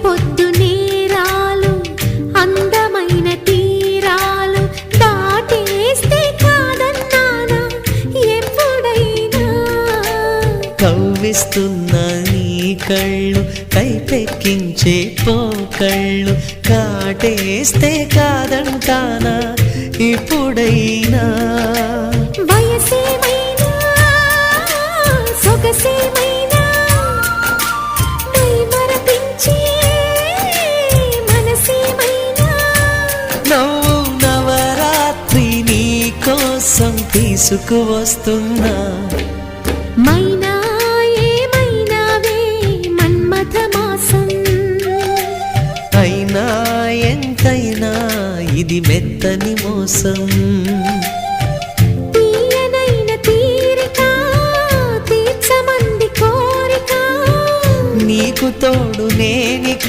పొద్దు నేరాలు అందమైన తీరాలు దాటేస్తే కాదన్నానా ఎప్పుడైనా. కవ్విస్తున్న నీ కళ్ళు కైపెక్కించే పోకళ్ళు కాటేస్తే కాదంటానా ఇప్పుడైనా. వయసేమైనా సొగసేమైనా మరపించే మనసేమైనా. నవ్వు నవరాత్రి నీ కోసం తీసుకువస్తున్నా. మైనా ఏమైనావే మన్మథ మాసం. అయినా ఎంతైనా ఇది మెత్తని మోసం. తీయనైన తీరిక తీర్చమంది కోరిక. నీకు తోడు నేనిక